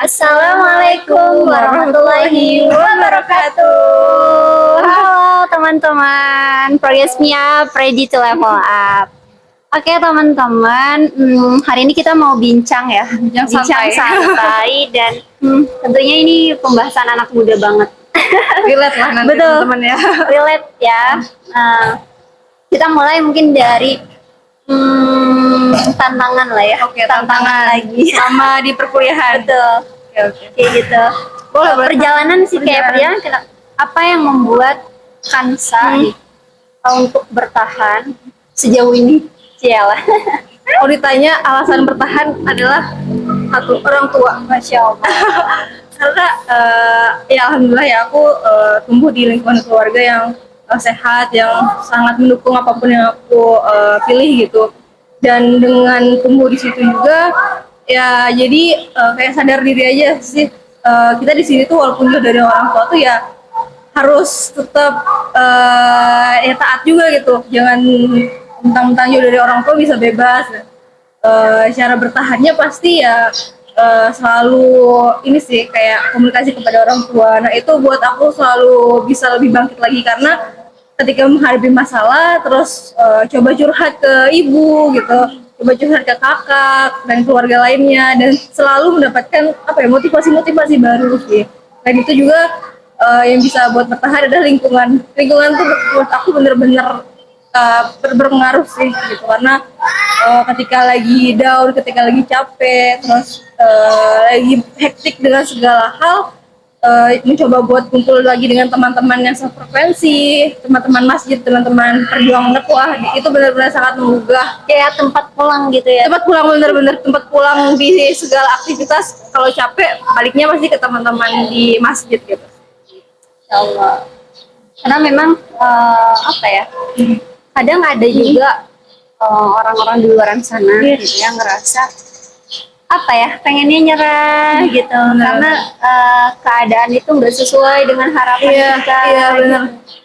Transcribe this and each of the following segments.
Assalamualaikum warahmatullahi wabarakatuh. Halo teman-teman, progress me up, ready to level up. Oke teman-teman, hari ini kita mau bincang ya, bincang santai dan tentunya ini pembahasan anak muda banget. Relate lah nanti Betul, teman-teman ya. relate ya. Nah, kita mulai mungkin dari tantangan lah ya. Oke, tantangan lagi. sama di perkuliahan. Betul. Oke. Kayak gitu. Boleh, Perjalanan sih kayak perjalanan apa yang membuat Kansa untuk bertahan sejauh ini? Cialah. Kalau ditanya alasan bertahan adalah satu, orang tua. Masya Allah. Karena ya alhamdulillah ya aku tumbuh di lingkungan keluarga yang sehat, yang sangat mendukung apapun yang aku pilih gitu. Dan dengan tumbuh di situ juga ya jadi kayak sadar diri aja sih, kita di sini tuh walaupun jauh dari orang tua tuh ya harus tetap ya taat juga gitu, jangan mentang-mentang jauh dari orang tua bisa bebas. Cara bertahannya pasti ya selalu ini sih, kayak komunikasi kepada orang tua. Nah itu buat aku selalu bisa lebih bangkit lagi, karena ketika menghadapi masalah terus coba curhat ke ibu gitu, coba curhat ke kakak dan keluarga lainnya, dan selalu mendapatkan apa ya, motivasi baru sih. Dan itu juga yang bisa buat bertahan adalah lingkungan tuh buat aku bener-bener berpengaruh sih gitu, karena ketika lagi down, ketika lagi capek, terus lagi hektik dengan segala hal, mencoba buat kumpul lagi dengan teman-teman yang sefrekuensi, teman-teman masjid, teman-teman perjuangan dakwah, itu benar-benar sangat menggugah. Kayak tempat pulang gitu ya. Tempat pulang, bener-bener tempat pulang di segala aktivitas. Kalau capek baliknya pasti ke teman-teman di masjid gitu. Insya Allah. Karena memang apa ya? Kadang ada juga orang-orang di luar sana gitu yang ngerasa apa ya, pengennya nyerah gitu karena keadaan itu nggak sesuai dengan harapan kita. Iya benar.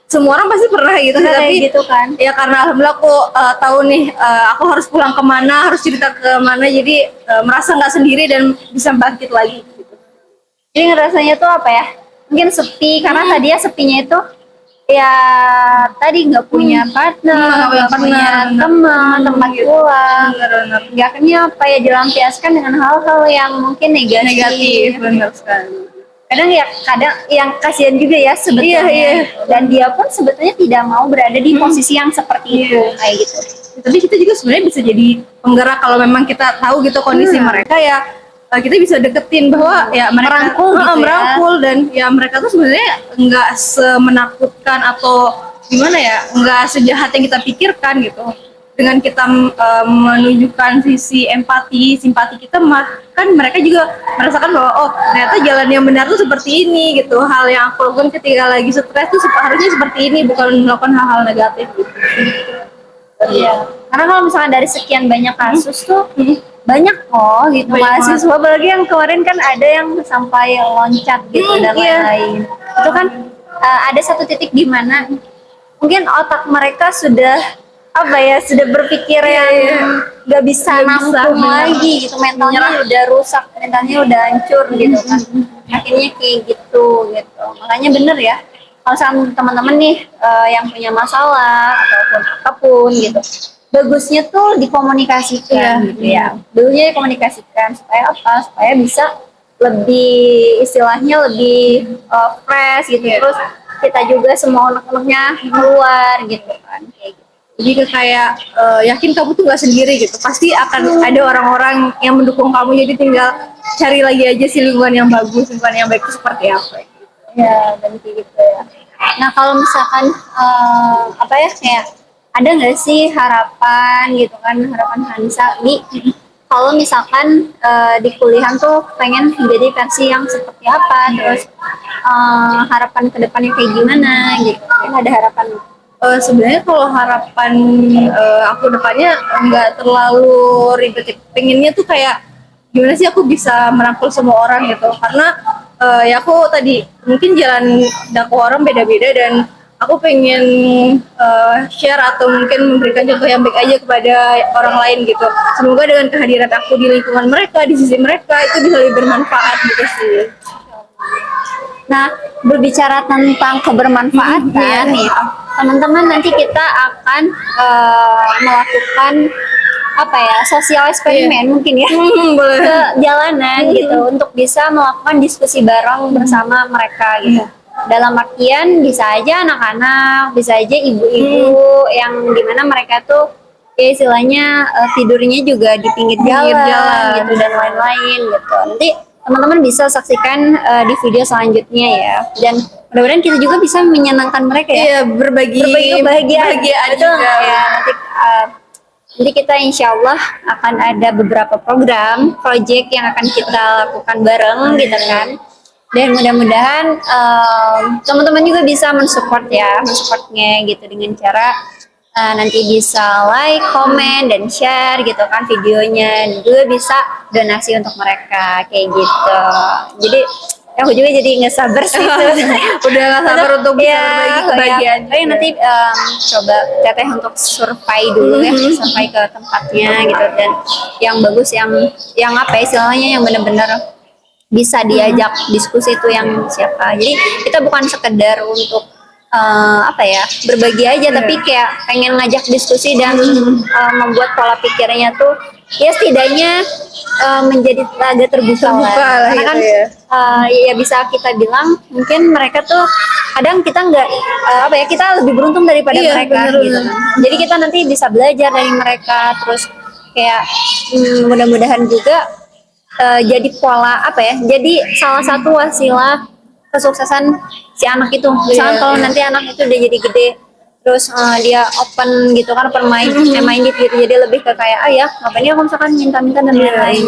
Semua orang pasti pernah gitu, tapi gitu kan. Ya karena alhamdulillah aku tahu nih aku harus pulang kemana, harus cerita kemana, jadi merasa nggak sendiri dan bisa bangkit lagi. Gitu. Jadi ngerasanya tuh apa ya? Mungkin sepi karena tadi ya sepinya itu ya tadi nggak punya partner, nggak punya teman, tempat pulang. Ya akhirnya apa ya, dilampiaskan dengan hal-hal yang mungkin negatif. Benar sekali. Kadang yang kasihan juga ya sebetulnya. Dan dia pun sebetulnya tidak mau berada di posisi yang seperti itu kayak gitu. Tapi kita juga sebenarnya bisa jadi penggerak kalau memang kita tahu gitu kondisi mereka, ya kita bisa deketin bahwa ya mereka merangkul dan ya mereka tuh sebenarnya nggak semenakutkan atau gimana ya, nggak sejahat yang kita pikirkan gitu. Dengan kita menunjukkan sisi empati, simpati kita, kan mereka juga merasakan bahwa oh ternyata jalan yang benar tuh seperti ini gitu. Hal yang aku lakukan ketika lagi stres tuh harusnya seperti ini, bukan melakukan hal-hal negatif gitu. Iya. Karena kalau misalnya dari sekian banyak kasus tuh banyak kok gitu mahasiswa, apalagi yang kemarin kan ada yang sampai loncat gitu dan lain-lain. Itu kan ada satu titik di mana mungkin otak mereka sudah apa ya, sudah berpikir yang nggak bisa nampung lagi gitu, mentalnya udah rusak, mentalnya udah hancur gitu kan. Akhirnya kayak gitu. Makanya bener ya, kalau sama teman-teman nih yang punya masalah ataupun apapun gitu, bagusnya tuh dikomunikasikan gitu ya. Bagusnya dikomunikasikan supaya apa? Supaya bisa lebih, istilahnya lebih fresh gitu. Terus kita juga semua unek-uneknya keluar gitu kan, kayak gitu. Jadi kayak yakin kamu tuh nggak sendiri gitu. Pasti akan ada orang-orang yang mendukung kamu. Jadi tinggal cari lagi aja sih lingkungan yang bagus, lingkungan yang baik itu seperti apa. Gitu. Ya, dan kayak gitu ya. Nah kalau misalkan apa ya, kayak ada nggak sih harapan gitu kan, harapan Hansa di kalau misalkan di kuliah tuh pengen menjadi versi yang seperti apa, terus harapan kedepannya kayak gimana gitu, kan ada harapan? Sebenarnya kalau harapan aku depannya nggak terlalu ribet. Pengennya tuh kayak gimana sih aku bisa merangkul semua orang gitu, karena ya aku tadi mungkin jalan dakwah orang beda-beda dan aku pengen share atau mungkin memberikan contoh yang baik aja kepada orang lain gitu. Semoga dengan kehadiran aku di lingkungan mereka, di sisi mereka itu bisa lebih bermanfaat gitu sih. Nah, berbicara tentang kebermanfaatan nih, teman-teman, nanti kita akan melakukan apa ya, sosial eksperimen mungkin ya, Boleh. ke jalanan gitu untuk bisa melakukan diskusi bareng bersama mereka gitu. Dalam artian bisa aja anak-anak, bisa aja ibu-ibu yang dimana mereka tuh ya istilahnya tidurnya juga di pinggir jalan gitu dan lain-lain gitu. Nanti teman-teman bisa saksikan di video selanjutnya ya, dan mudah-mudahan kita juga bisa menyenangkan mereka ya. Iya, berbagi kebahagiaan juga. ya. Nanti kita insya Allah akan ada beberapa program, project yang akan kita lakukan bareng gitu kan. Dan mudah-mudahan teman-teman juga bisa mensupportnya gitu dengan cara nanti bisa like, komen, dan share gitu kan videonya. Dan juga bisa donasi untuk mereka kayak gitu. Jadi aku juga jadi nggak sabar sih Udah gak sabar untuk bisa berbagi kebahagiaan. Tapi nanti coba teteh untuk survei dulu ya, survei ke tempatnya gitu, dan yang bagus, yang apa ya istilahnya, yang benar-benar bisa diajak diskusi itu yang siapa. Jadi kita bukan sekedar untuk apa ya berbagi aja, tapi kayak pengen ngajak diskusi dan membuat pola pikirnya tuh ya setidaknya menjadi agak terbuka lah. Karena gitu kan ya. ya bisa kita bilang mungkin mereka tuh kadang kita nggak apa ya, kita lebih beruntung daripada mereka gitu kan. Jadi kita nanti bisa belajar dari mereka, terus kayak mudah-mudahan juga jadi pola apa ya, jadi salah satu wasilah kesuksesan si anak itu. Misalnya kalau nanti anak itu udah jadi gede, terus dia open gitu kan, minded gitu, jadi lebih ke kayak ya ngapain ya kalau misalkan minta-minta dan lain-lain.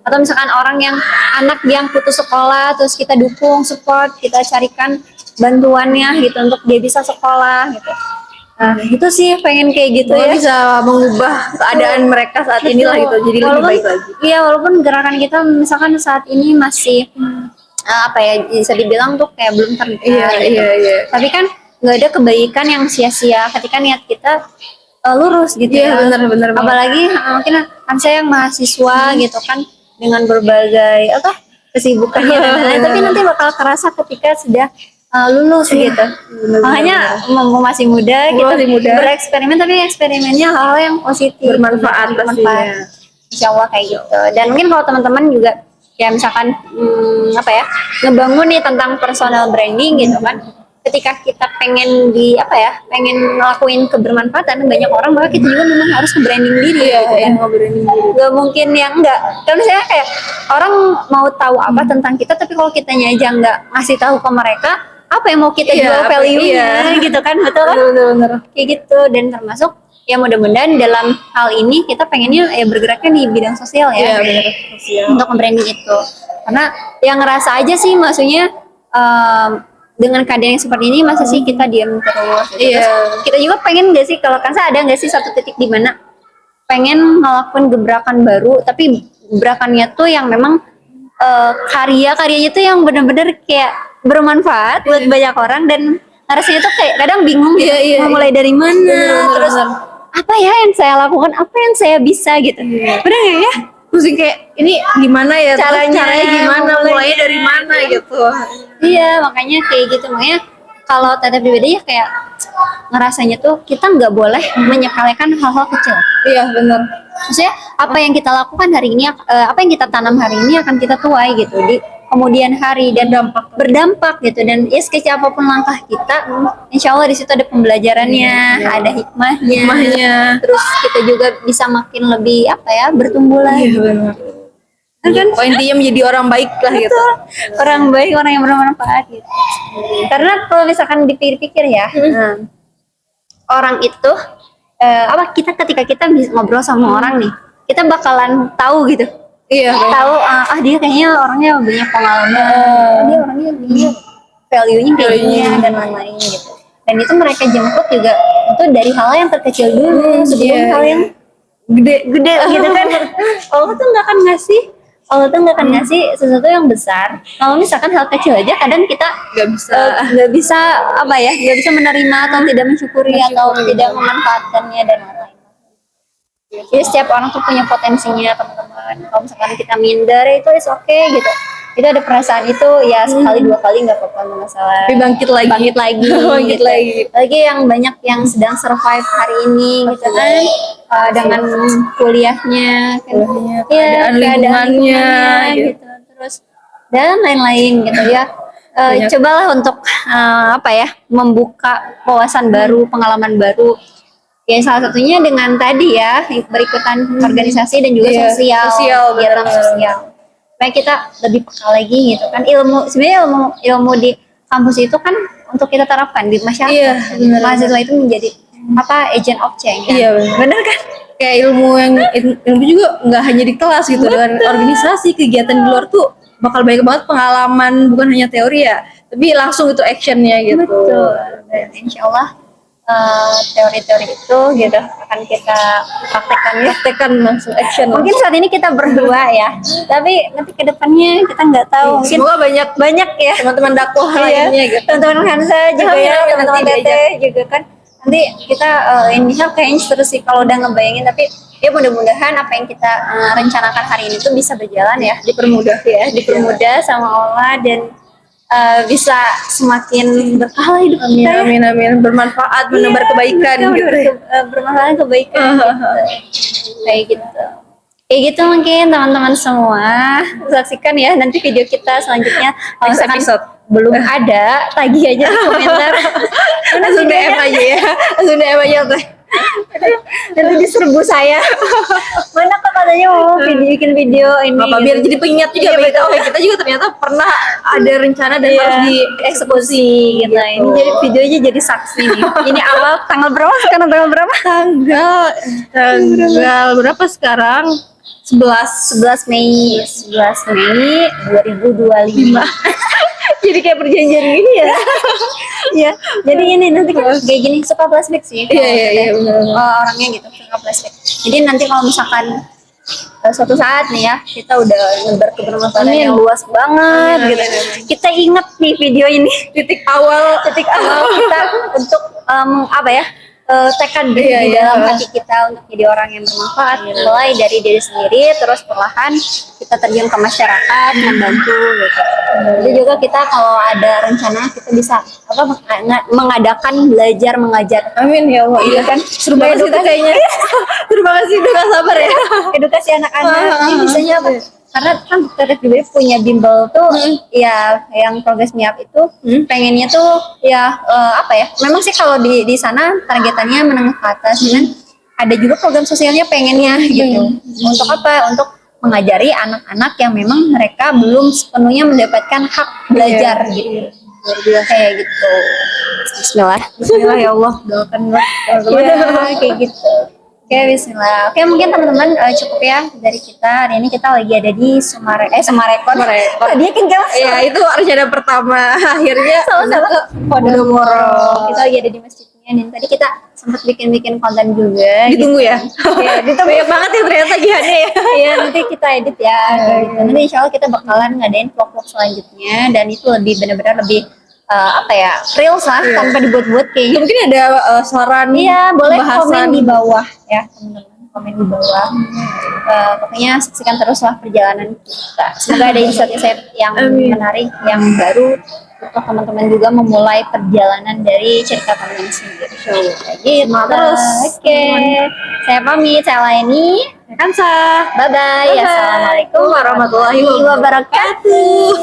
Atau misalkan orang yang anak yang putus sekolah, terus kita dukung, support, kita carikan bantuannya gitu untuk dia bisa sekolah gitu. Nah, itu sih pengen kayak gitu ya. Bisa mengubah keadaan mereka saat inilah gitu, jadi lebih baik lagi. Iya, walaupun gerakan kita misalkan saat ini masih apa ya, bisa dibilang tuh kayak belum terlihat gitu. Tapi kan nggak ada kebaikan yang sia-sia ketika niat kita lurus gitu ya. Benar. Apalagi mungkin kan saya yang mahasiswa gitu kan, dengan berbagai kesibukannya dan lain-lain, tapi nanti bakal kerasa ketika sudah lulus gitu. Makanya masih muda, kita bereksperimen, tapi eksperimennya hal-hal yang positif, bermanfaat. Insya Allah kayak gitu. Dan mungkin kalau teman-teman juga ya misalkan apa ya, ngebangun nih tentang personal branding gitu kan, ketika kita pengen pengen ngelakuin kebermanfaatan banyak orang, maka kita juga memang harus nge-branding diri gitu kan. Gak mungkin yang enggak, kan misalnya kayak orang mau tahu apa tentang kita, tapi kalau kitanya aja nggak ngasih tahu ke mereka, apa yang mau kita jual value-nya gitu kan. Betul kan? Bener. Kayak gitu. Dan termasuk ya mudah-mudahan dalam hal ini kita pengennya ya bergeraknya di bidang sosial ya, untuk branding itu. Karena yang ngerasa aja sih, maksudnya dengan keadaan yang seperti ini masa sih kita diam terus gitu. Terus kita juga pengen nggak sih, kalau Kansa ada nggak sih satu titik di mana pengen ngelakuin gebrakan baru, tapi gebrakannya tuh yang memang karyanya tuh yang benar-benar kayak bermanfaat buat banyak orang, dan rasanya tuh kayak kadang bingung gitu, mau mulai dari mana, terus apa ya yang saya lakukan, apa yang saya bisa gitu. Bener nggak ya? Pusing kayak ini gimana ya, caranya gimana, mulai dari mana gitu. Iya, makanya kayak gitu. Makanya kalau Teteh pribadi ya kayak ngerasanya tuh kita nggak boleh menyepelekan hal-hal kecil. Iya benar. Maksudnya apa yang kita lakukan hari ini, apa yang kita tanam hari ini akan kita tuai gitu di kemudian hari, dan berdampak gitu. Dan ya sekecil apapun langkah kita, insya Allah di situ ada pembelajarannya, ada hikmahnya. Terus kita juga bisa makin lebih bertumbuh lagi. Kan intinya menjadi orang baik lah gitu. Orang baik, orang yang bermanfaat gitu. Karena kalau misalkan dipikir-pikir ya, orang itu kita ketika kita ngobrol sama orang nih, kita bakalan tahu gitu. Tahu dia kayaknya orangnya banyak pengalaman, dia orangnya value-nya kayak gini dan lain-lain gitu. Dan itu mereka jemput juga itu dari hal yang terkecil dulu sebelum hal yang gede gitu kan. Allah tuh nggak akan ngasih Allah tuh nggak akan ngasih sesuatu yang besar kalau misalkan hal kecil aja kadang kita Nggak bisa. nggak bisa apa ya, nggak bisa menerima atau tidak mensyukuri atau tidak memanfaatkannya dan lain-lain. Jadi setiap orang tuh punya potensinya teman-teman. Kalau misalkan kita minder itu is okay gitu. Itu ada perasaan itu ya sekali dua kali nggak apa-apa, nggak masalah. Tapi bangkit lagi. Bangkit lagi. Bangkit gitu. lagi. Lagi yang banyak yang sedang survive hari ini gitu kan. Dengan kuliahnya, kan, keadaan lingkungannya, gitu. Terus dan lain-lain gitu ya. Cobalah untuk apa ya, membuka wawasan baru, pengalaman baru. Ya salah satunya dengan tadi ya berikutan organisasi dan juga sosial, kegiatan sosial. Supaya kita lebih peka lagi gitu kan. Sebenarnya ilmu di kampus itu kan untuk kita terapkan di masyarakat. Iya, Mahasiswa itu menjadi apa, agent of change kan? Iya, benar kan? Kayak ilmu juga nggak hanya di kelas gitu. Dengan organisasi, kegiatan di luar tuh bakal banyak banget pengalaman, bukan hanya teori ya, tapi langsung itu actionnya gitu. Betul. Dan insya Allah teori-teori itu gitu akan kita praktekkan langsung action. Mungkin saat ini kita berdua ya, tapi nanti kedepannya kita nggak tahu. Mungkin semoga banyak ya teman-teman dakwah lainnya gitu. Teman-teman Hansa juga ya, teman-teman Teteh juga kan. Nanti kita insya kayaknya terus sih kalau udah ngebayangin, tapi ya mudah-mudahan apa yang kita rencanakan hari ini tuh bisa berjalan ya, dipermudah sama Allah dan bisa semakin berkah hidup kita. Amin. Bermanfaat, menebar kebaikan gitu. Bermanfaat kebaikan kayak gitu. Kayak gitu mungkin teman-teman semua saksikan ya nanti video kita selanjutnya. Kalau misalkan belum ada, tagih aja di komentar. Langsung DM aja ya. Langsung DM aja teh. Nanti diserbu saya. Mana kok katanya mau bikin video ini. Apa biar jadi pengingat juga kita. Oh, kita juga ternyata pernah ada rencana dan harus dieksekusi gitu. Ini jadi videonya jadi saksi nih. Ini awal tanggal berapa sekarang, tanggal berapa? Tanggal berapa sekarang? 11 Mei 2025. Jadi kayak perjanjian gini ya. Iya. Jadi ini nanti kan kayak gini, suka flashback sih. Iya benar. Orangnya gitu suka flashback. Jadi nanti kalau misalkan suatu saat nih ya kita udah nebar kebermanfaatan yang luas banget gitu. Kita ingat nih video ini titik awal kita untuk apa ya? Tekad di dalam hati kita untuk jadi orang yang bermanfaat, mulai dari diri sendiri, terus perlahan kita terjun ke masyarakat, membantu gitu. Jadi juga kita kalau ada rencana kita bisa apa mengadakan belajar mengajar. Amin ya Allah. Iya kan? Seru banget sih kayaknya. Seru banget sih, udah gak sabar ya. Edukasi anak-anak. Ini bisanya apa? Karena kan Dokter juga punya bimbel tuh ya yang progress me up itu pengennya tuh ya apa ya, memang sih kalau di sana targetannya menengah ke atas, cuman ada juga program sosialnya pengennya gitu. Untuk apa? Untuk mengajari anak-anak yang memang mereka belum sepenuhnya mendapatkan hak belajar gitu. Kayak gitu. Bismillah ya Allah, doakan kayak gitu. Oke, bismillah. Oke, mungkin teman-teman cukup ya dari kita. Hari ini kita lagi ada di Sumarekon. Dia kan jelas. Iya, itu rencana pertama. Akhirnya salah Podomoro. Kita lagi ada di masjidnya. Dan tadi kita sempat bikin konten juga. Ditunggu gitu. ya. Iya, ditunggu. Banyak banget ya ternyata tagihannya ya. Iya, nanti kita edit ya. Gitu. Nanti insya Allah kita bakalan ngadain vlog-vlog selanjutnya. Dan itu lebih benar-benar lebih apa ya, real lah, tanpa dibuat-buat kayaknya. Mungkin ada saran, boleh pembahasan. komen di bawah ya teman-teman, komen di bawah. Pokoknya saksikan teruslah perjalanan kita. Semoga ada insight-insight yang menarik, yang baru untuk teman-teman juga memulai perjalanan dari cerita teman sendiri. Gitu. Oke. Saya pamit, saya Laini. Kansa. Bye-bye. Assalamualaikum warahmatullahi wabarakatuh.